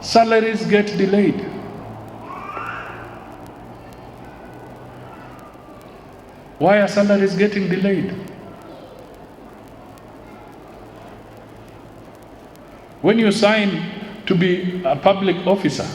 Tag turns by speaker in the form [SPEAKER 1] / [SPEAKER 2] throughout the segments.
[SPEAKER 1] Salaries get delayed. Why are salaries getting delayed? When you sign to be a public officer,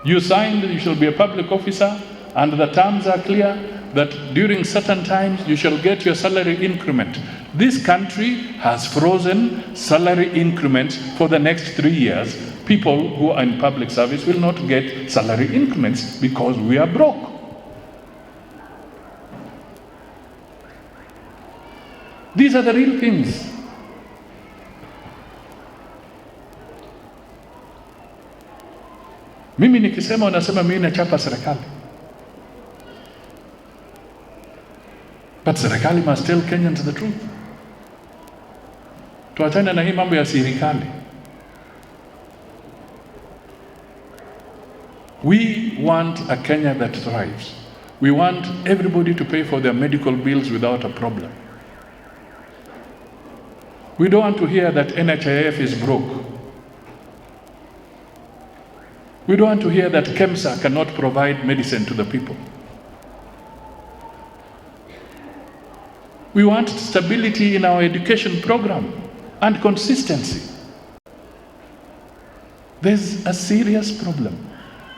[SPEAKER 1] you sign that you shall be a public officer, and the terms are clear that during certain times you shall get your salary increment. This country has frozen salary increments for the next 3 years. People who are in public service will not get salary increments because we are broke. These are the real things. Mimi nikisema unasema mimi nachapa serikali. But serikali must tell Kenyans the truth. Tuachane na hii mambo ya serikali. We want a Kenya that thrives. We want everybody to pay for their medical bills without a problem. We don't want to hear that NHIF is broke. We don't want to hear that KEMSA cannot provide medicine to the people. We want stability in our education program and consistency. There's a serious problem.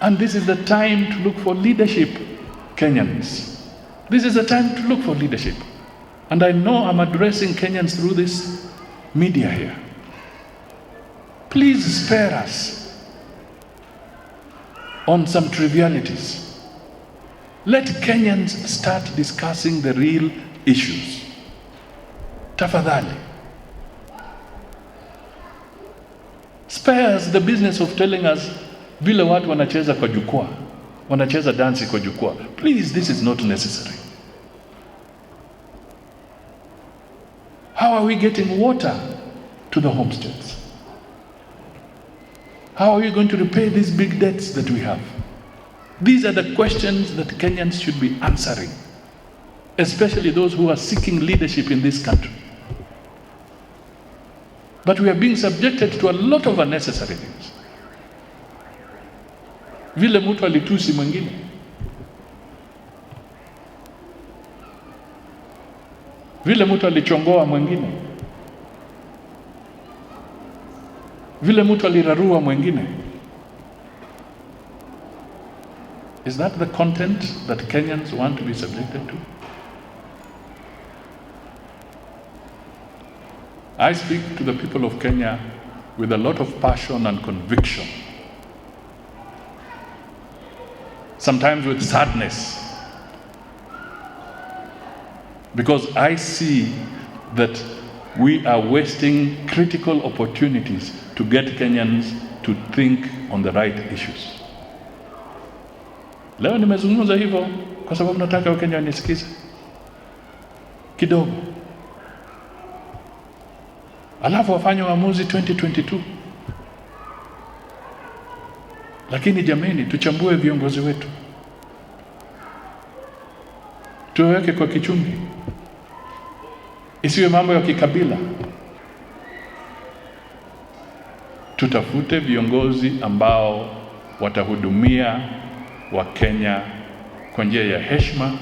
[SPEAKER 1] And this is the time to look for leadership, Kenyans. This is the time to look for leadership. And I know I'm addressing Kenyans through this media here. Please spare us on some trivialities. Let Kenyans start discussing the real issues. Tafadhali. Spare us the business of telling us vile watu wanacheza kwa jukwaa, wanacheza dansi kwa jukwaa. Please, this is not necessary. How are we getting water to the homesteads? How are we going to repay these big debts that we have? These are the questions that Kenyans should be answering, especially those who are seeking leadership in this country. But we are being subjected to a lot of unnecessary things. Vile mtu alitusi mwingine. Vile mtu alichongoa mwingine. Vile mtu alirarua mwingine. Is that the content that Kenyans want to be subjected to? I speak to the people of Kenya with a lot of passion and conviction. Sometimes with sadness. Because I see that we are wasting critical opportunities to get Kenyans to think on the right issues. Leo nimezungumza hivyo kwa sababu nataka Wakenya wanisikize kidogo. Alafu wafanye uamuzi 2022. Lakini jameni, tuchambue viongozi wetu. Tuweke kwa kichungi. Isiwe mambo ya kikabila. Tutafute viongozi ambao watahudumia Wakenya kwa njia ya heshima,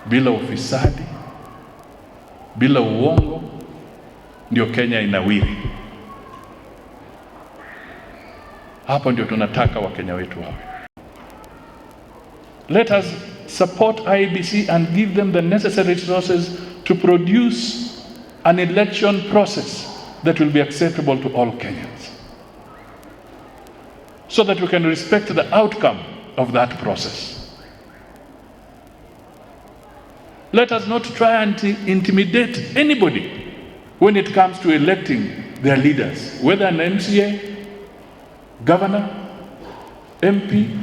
[SPEAKER 1] bila ufisadi, bila uongo, ndio Kenya inawiri. Hapo ndio tunataka Wakenya wetu wawe. Let us support IEBC and give them the necessary resources to produce an election process that will be acceptable to all Kenyans, so that we can respect the outcome of that process. Let us not try and intimidate anybody when it comes to electing their leaders, whether an MCA, governor, MP,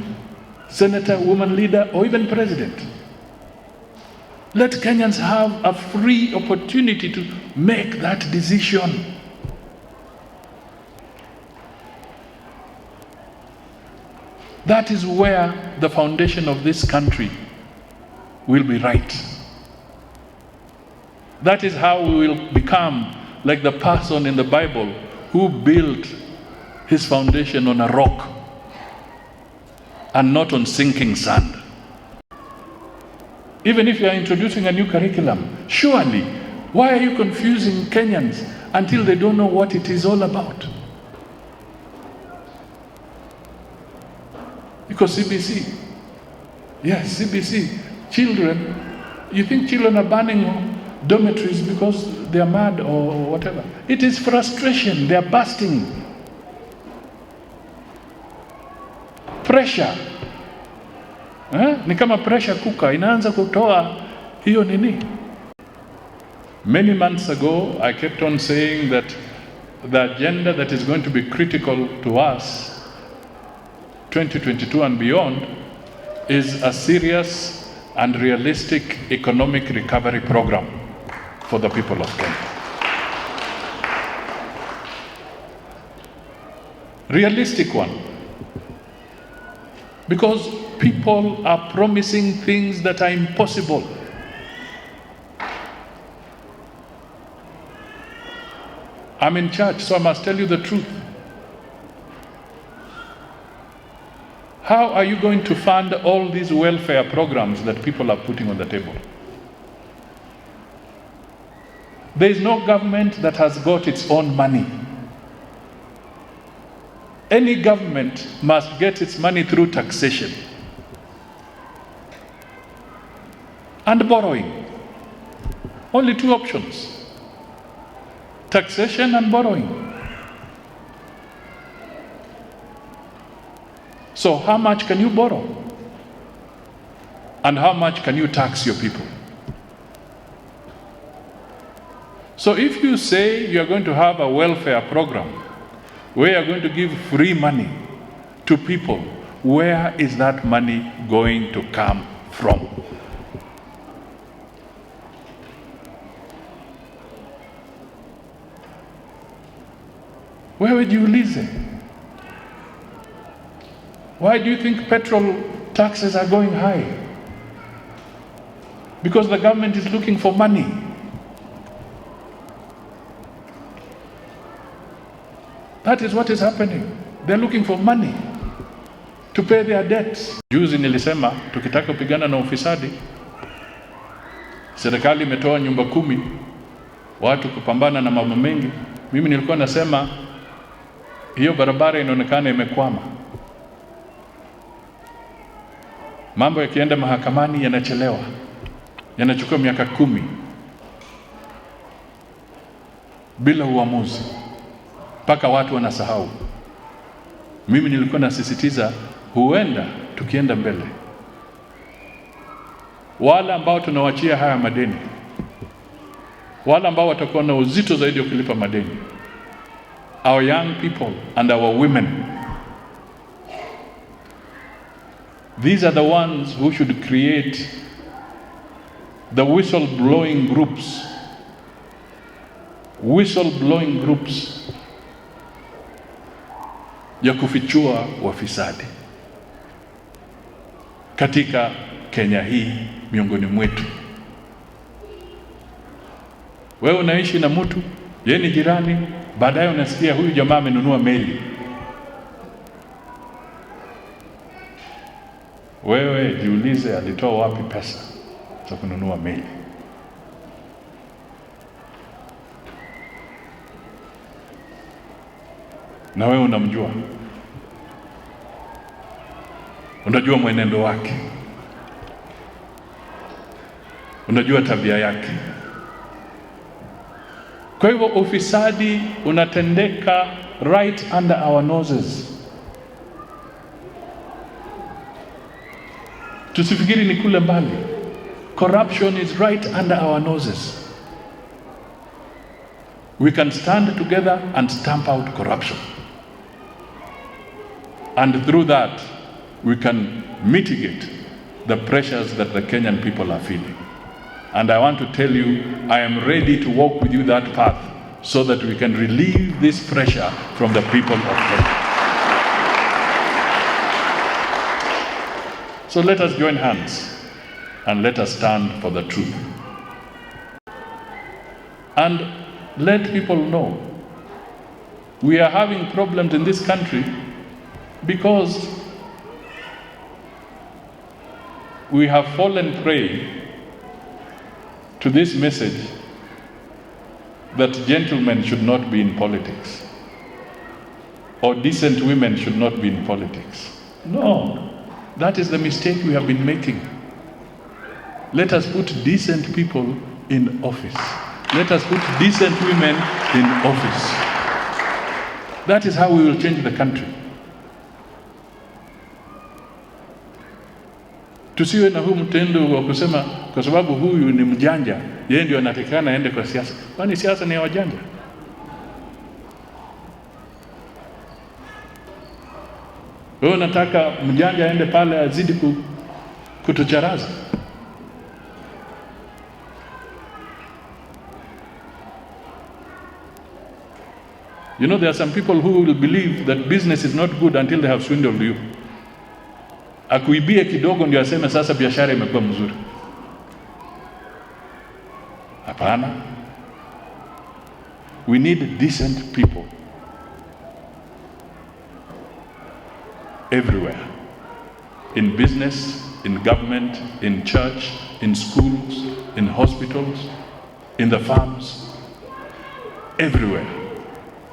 [SPEAKER 1] senator, woman leader, or even president. Let Kenyans have a free opportunity to make that decision. That is where the foundation of this country will be right. That is how we will become like the person in the Bible who built his foundation on a rock and not on sinking sand. Even if you are introducing a new curriculum, surely, why are you confusing Kenyans until they don't know what it is all about? Because CBC, yes, CBC, children, you think children are burning dormitories because they are mad or whatever. It is frustration, they are bursting. Pressure. Ni kama pressure cooker, inaanza kutoa hiyo nini. Many months ago, I kept on saying that the agenda that is going to be critical to us 2022 and beyond is a serious and realistic economic recovery program for the people of Kenya. Realistic one. Because people are promising things that are impossible. I'm in church, so I must tell you the truth. How are you going to fund all these welfare programs that people are putting on the table? There is no government that has got its own money. Any government must get its money through taxation and borrowing. Only two options: taxation and borrowing. So how much can you borrow? And how much can you tax your people? So if you say you are going to have a welfare program where you are going to give free money to people, where is that money going to come from? Where would you listen? Why do you think petrol taxes are going high? Because the government is looking for money. That is what is happening. They're looking for money to pay their debts. Juzi nilisema tukitaka kupigana na ufisadi, serikali imetoa nyumba 10 watu kupambana na mambo mengi. Mimi nilikuwa nasema hiyo barabara inaonekana imekwama. Mambo yakienda mahakamani yanachelewa. Yanachukua miaka 10 bila uamuzi, mpaka watu wanasahau. Mimi nilikuwa nasisitiza, huenda tukienda mbele, wale ambao tunawachia haya madeni, wale ambao watakuwa na uzito zaidi wa kulipa madeni, our young people and our women, these are the ones who should create the whistleblowing groups ya kufichua wafisadi katika Kenya hii miongoni mwetu. Wewe unaishi na mtu, yeye ni jirani, baadaye unasikia huyu jamaa amenunua meli. Wewe jiulize, alitoa wapi pesa za kununua meli? Na wewe unamjua, unajua mwenendo wake, unajua tabia yake. Kwa hivyo ufisadi unatendeka right under our noses. Tusifikiri ni kule mbali. Corruption is right under our noses. We can stand together and stamp out corruption. And through that, we can mitigate the pressures that the Kenyan people are feeling. And I want to tell you, I am ready to walk with you that path so that we can relieve this pressure from the people of Kenya. So let us join hands and let us stand for the truth. And let people know We are having problems in this country because we have fallen prey to this message that gentlemen should not be in politics or decent women should not be in politics. No, that is the mistake we have been making. Let us put decent people in office. Let us put decent women in office. That is how we will change the country. Tusiwe na huu mtendo wa kusema kwa sababu huyu ni mjanja, yeye ndio anatakikana aende kwa siasa. Kwani siasa ni ya wajanja? Wewe unataka mjanja aende pale azidi kutucharaza? You know, there are some people who will believe that business is not good until they have swindled you. Akuibie kidogo ndio aseme sasa biashara imekuwa mzuri. Hapana. We need decent people everywhere. In business, in government, in church, in schools, in hospitals, in the farms, everywhere.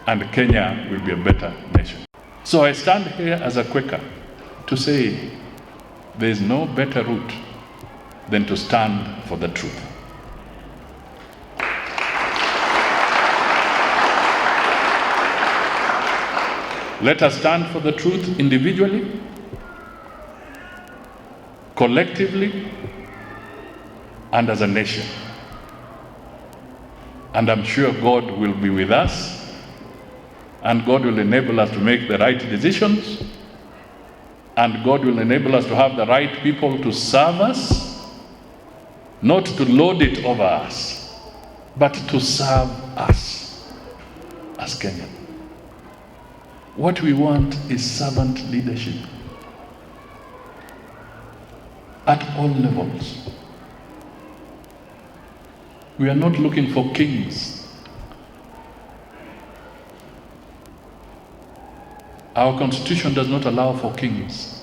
[SPEAKER 1] And Kenya will be a better nation. So I stand here as a Quaker to say there is no better route than to stand for the truth. Let us stand for the truth individually, collectively, and as a nation. And I'm sure God will be with us, and God will enable us to make the right decisions, and God will enable us to have the right people to serve us, not to lord it over us, but to serve us as Kenyans. What we want is servant leadership at all levels. We are not looking for kings. Our constitution does not allow for kings.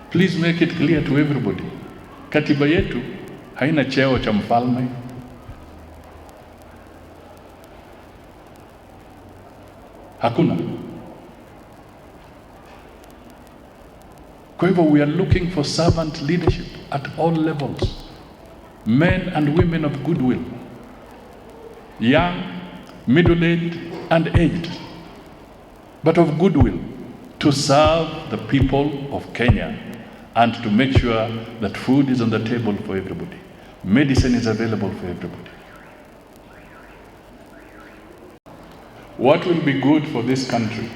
[SPEAKER 1] Please make it clear to everybody. Katiba yetu haina cheo cha mfalme. Hakuna. Kwa hivyo we are looking for servant leadership at all levels. Men and women of goodwill. Young, middle-aged, and aged, but of goodwill, to serve the people of Kenya and to make sure that food is on the table for everybody. Medicine is available for everybody. What will be good for this country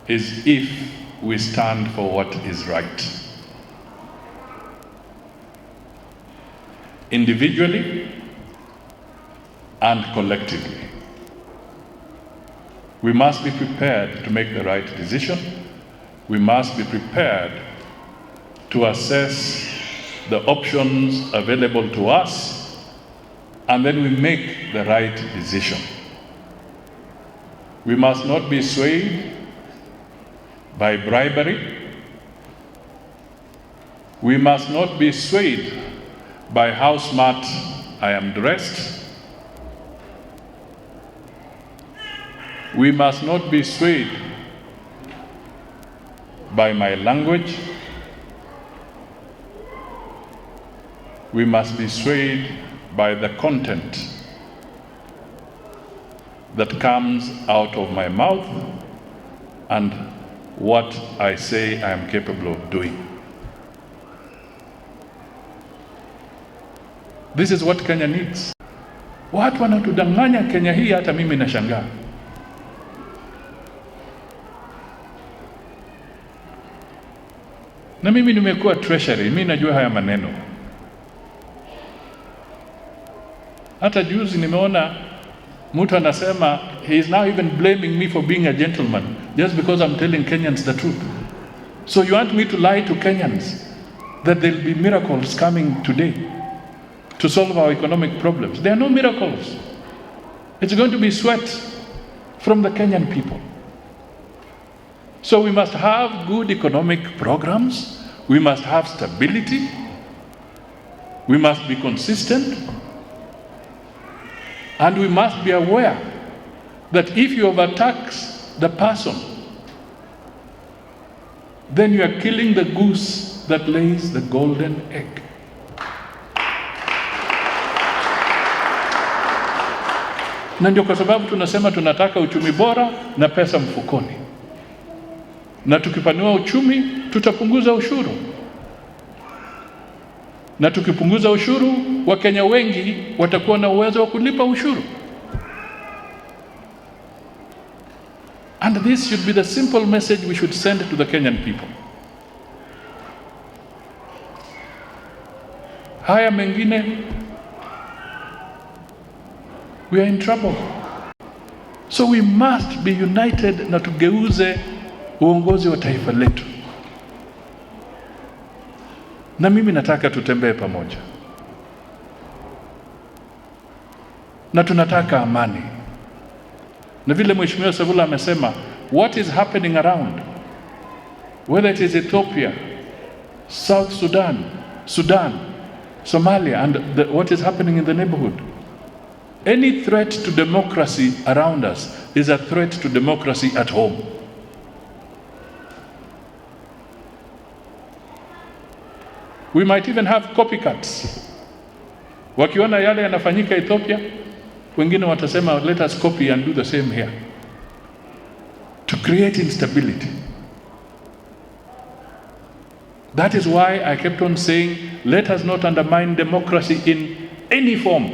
[SPEAKER 1] is if we stand for what is right. Individually and collectively. We must be prepared to make the right decision. We must be prepared to assess the options available to us, and then we make the right decision. We must not be swayed by bribery. We must not be swayed by how smart I am dressed. We must not be swayed by my language. We must be swayed by the content that comes out of my mouth and what I say I am capable of doing. This is what Kenya needs. Watu wanatudanganya Kenya hii, hata mimi nashangaa. Na mimi nimekuwa treasury, mimi najua haya maneno. Hata juzi nimeona mtu anasema he is now even blaming me for being a gentleman just because I'm telling Kenyans the truth. So you want me to lie to Kenyans that there will be miracles coming today? to solve our economic problems. There are no miracles. It's going to be sweat from the Kenyan people. So we must have good economic programs. We must have stability. We must be consistent. And we must be aware that if you overtax the person, then you are killing the goose that lays the golden egg. Na ndio kwa sababu tunasema tunataka uchumi bora na pesa mfukoni. Na tukipanua uchumi, tutapunguza ushuru. Na tukipunguza ushuru, Wakenya wengi watakuwa na uwezo wa kulipa ushuru. And this should be the simple message we should send to the Kenyan people. Haya mengine, we are in trouble. So we must be united na tugeuze uongozi wa taifa letu. Na mimi nataka tutembee pamoja. Na tunataka amani. Na vile Mheshimiwa Savula amesema, what is happening around, whether it is Ethiopia, South Sudan, Somalia, and what is happening in the neighborhood, any threat to democracy around us is a threat to democracy at home. We might even have copycats. Wakiona yale yanafanyika Ethiopia, wengine watasema let us copy and do the same here, to create instability. That is why I kept on saying, let us not undermine democracy in any form.